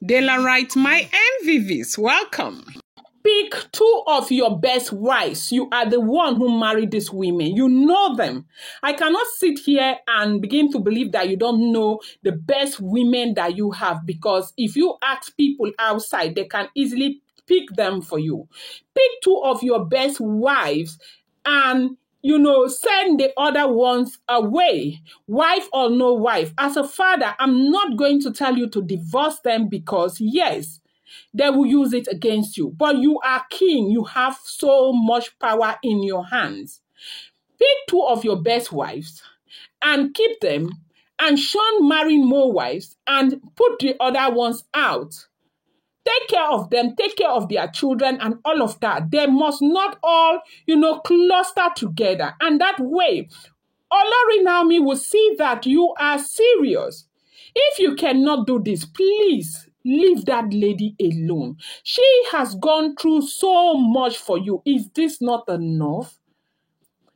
Daylight, my MVVs, welcome. Pick two of your best wives. You are the one who married these women. You know them. I cannot sit here and begin to believe that you don't know the best women that you have, because if you ask people outside, they can easily pick them for you. Pick two of your best wives and send the other ones away, wife or no wife. As a father, I'm not going to tell you to divorce them, because yes, they will use it against you. But you are king. You have so much power in your hands. Pick two of your best wives and keep them, and shun marrying more wives and put the other ones out. Take care of them, take care of their children and all of that. They must not all, cluster together. And that way, Olori Naomi will see that you are serious. If you cannot do this, please leave that lady alone. She has gone through so much for you. Is this not enough?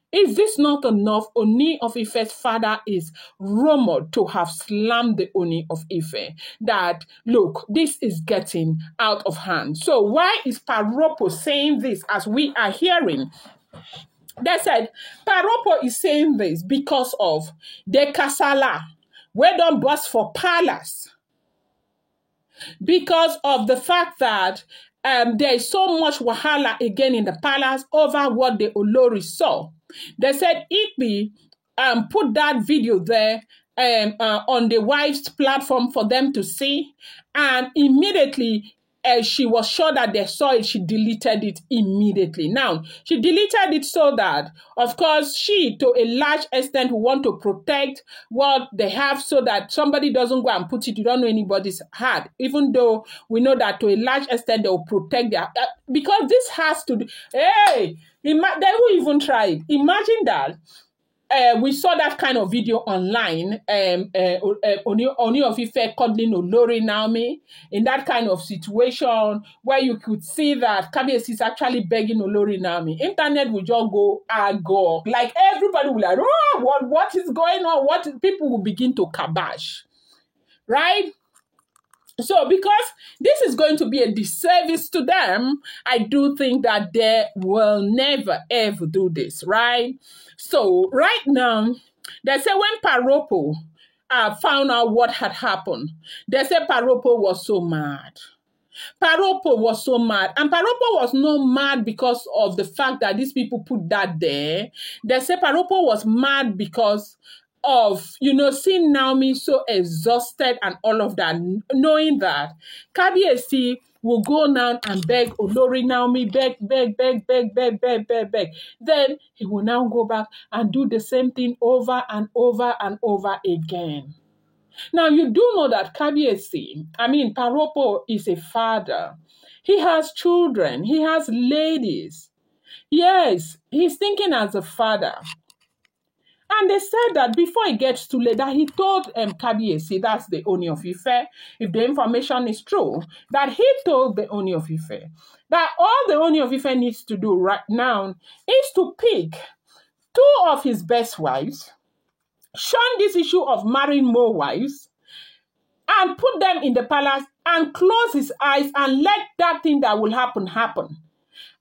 Is this not enough? Ooni of Ife's father is rumored to have slammed the Ooni of Ife. That, look, this is getting out of hand. So why is Paropo saying this as we are hearing? They said, Paropo is saying this because of the Kasala, where don't bust for palace. Because of the fact that there is so much wahala again in the palace over what the Olori saw. They said Ikpi put that video there on the wife's platform for them to see, and immediately she was sure that they saw it, she deleted it immediately. Now, she deleted it so that, of course, she, to a large extent, will want to protect what they have so that somebody doesn't go and put it, you don't know anybody's heart, even though we know that to a large extent they will protect their, because this has to do, hey, they will even try it. Imagine that. We saw that kind of video online, Ooni of Ife cuddling Olori Naomi, in that kind of situation where you could see that Kabiesi is actually begging Olori Naomi. Internet will just go agog. Like everybody will like, oh, what is going on? People will begin to kabash, right? So because this is going to be a disservice to them, I do think that they will never, ever do this, right? So right now, they say when Paropo found out what had happened, they said Paropo was so mad. Paropo was so mad. And Paropo was not mad because of the fact that these people put that there. They say Paropo was mad because of, seeing Naomi so exhausted and all of that, knowing that Kabiesi will go now and beg Olori Naomi, beg. Then he will now go back and do the same thing over and over and over again. Now, you do know that Paropo is a father. He has children. He has ladies. Yes, he's thinking as a father. And they said that before it gets too late, that he told Kabiesi, that's the Ooni of Ife, if the information is true, that he told the Ooni of Ife that all the Ooni of Ife needs to do right now is to pick two of his best wives, shun this issue of marrying more wives, and put them in the palace and close his eyes and let that thing that will happen.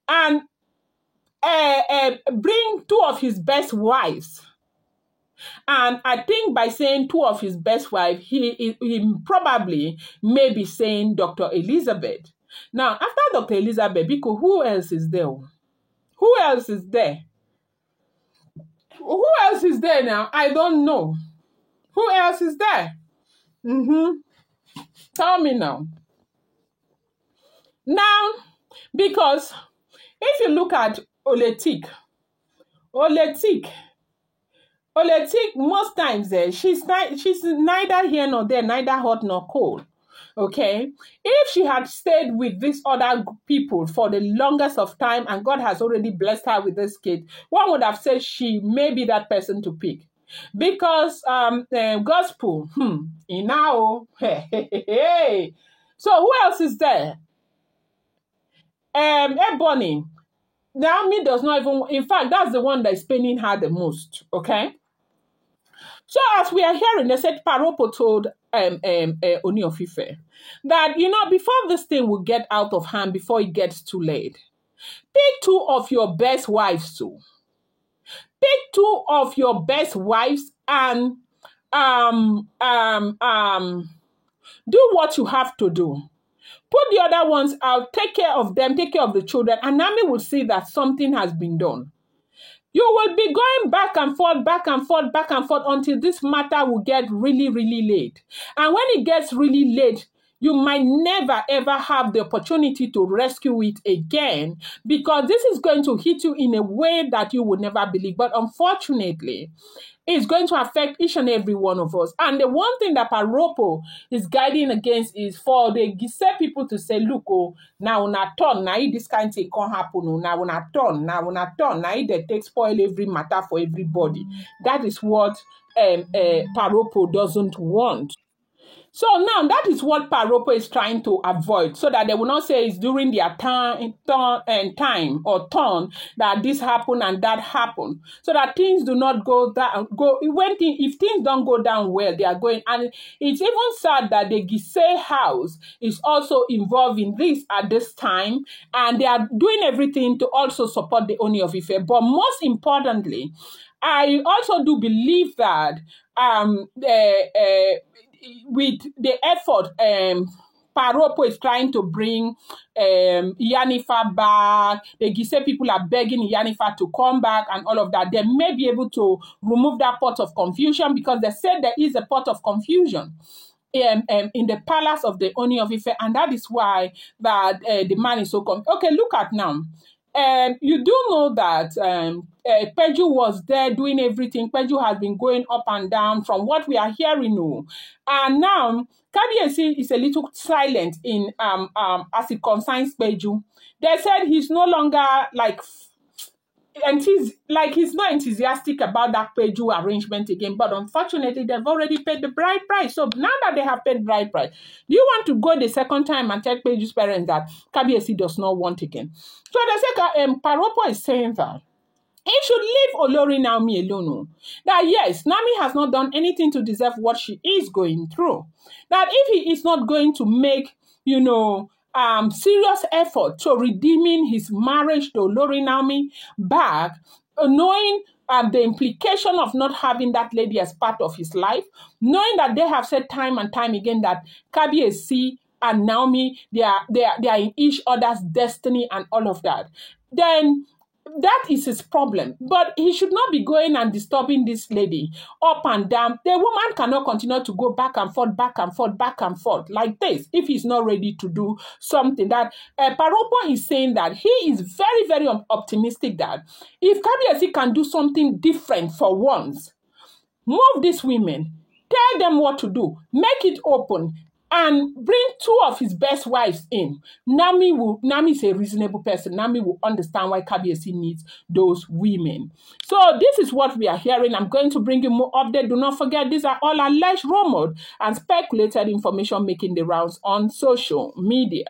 And bring two of his best wives. And I think by saying two of his best wives, he probably may be saying Dr. Elizabeth. Now, after Dr. Elizabeth, because who else is there? Who else is there? Who else is there now? I don't know. Who else is there? Tell me now. Now, because if you look at Oletik, most times she's neither here nor there, neither hot nor cold. Okay? If she had stayed with these other people for the longest of time and God has already blessed her with this kid, one would have said she may be that person to pick. Because gospel, hey. So who else is there? Ebony. Naomi does not even, in fact, that's the one that is paining her the most, okay? So as we are hearing, they said Paropo told Ooni of Ife that, before this thing will get out of hand, before it gets too late, pick two of your best wives too. Pick two of your best wives and do what you have to do. Put the other ones out, take care of them, take care of the children, and Naomi will see that something has been done. You will be going back and forth, back and forth, back and forth until this matter will get really, really late. And when it gets really late, you might never ever have the opportunity to rescue it again, because this is going to hit you in a way that you would never believe. But unfortunately, it's going to affect each and every one of us. And the one thing that Paropo is guiding against is for the Gise people to say, look, now una turn, now this kind of thing can't happen, now una turn, now they take spoil every matter for everybody. That is what Paropo doesn't want. So now that is what Paropo is trying to avoid, so that they will not say it's during their time or turn that this happened and that happened, so that things do not go down. If things don't go down well, they are going. And it's even sad that the Gise house is also involved in this at this time, and they are doing everything to also support the Ooni of Ife. But most importantly, I also do believe that with the effort Paropo is trying to bring Iyanifa back, the Gise people are begging Iyanifa to come back and all of that, they may be able to remove that pot of confusion, because they said there is a pot of confusion in the palace of the Ooni of Ife, and that is why that the man is so okay, look at now. You do know that Peju was there doing everything. Peju has been going up and down from what we are hearing. And now, Kabiesi is a little silent in as it concerns Peju. They said he's no longer he's not enthusiastic about that Peju arrangement again. But unfortunately, they've already paid the bride price. So now that they have paid bride price, do you want to go the second time and tell Peju's parents that Kabiesi does not want again? So they say Paropo is saying that he should leave Olori Naomi alone. That yes, Naomi has not done anything to deserve what she is going through. That if he is not going to make, serious effort to redeeming his marriage to Olori Naomi back, knowing the implication of not having that lady as part of his life, knowing that they have said time and time again that Kabiesi and Naomi, they are in each other's destiny and all of that, then that is his problem. But he should not be going and disturbing this lady up and down. The woman cannot continue to go back and forth, back and forth, back and forth like this if he's not ready to do something. That Paropo is saying that he is very, very optimistic that if Kabiesi can do something different for once, move these women, tell them what to do, make it open, and bring two of his best wives in. Naomi is a reasonable person. Naomi will understand why Kabiesi needs those women. So this is what we are hearing. I'm going to bring you more update. Do not forget, these are all alleged, rumored, and speculated information making the rounds on social media.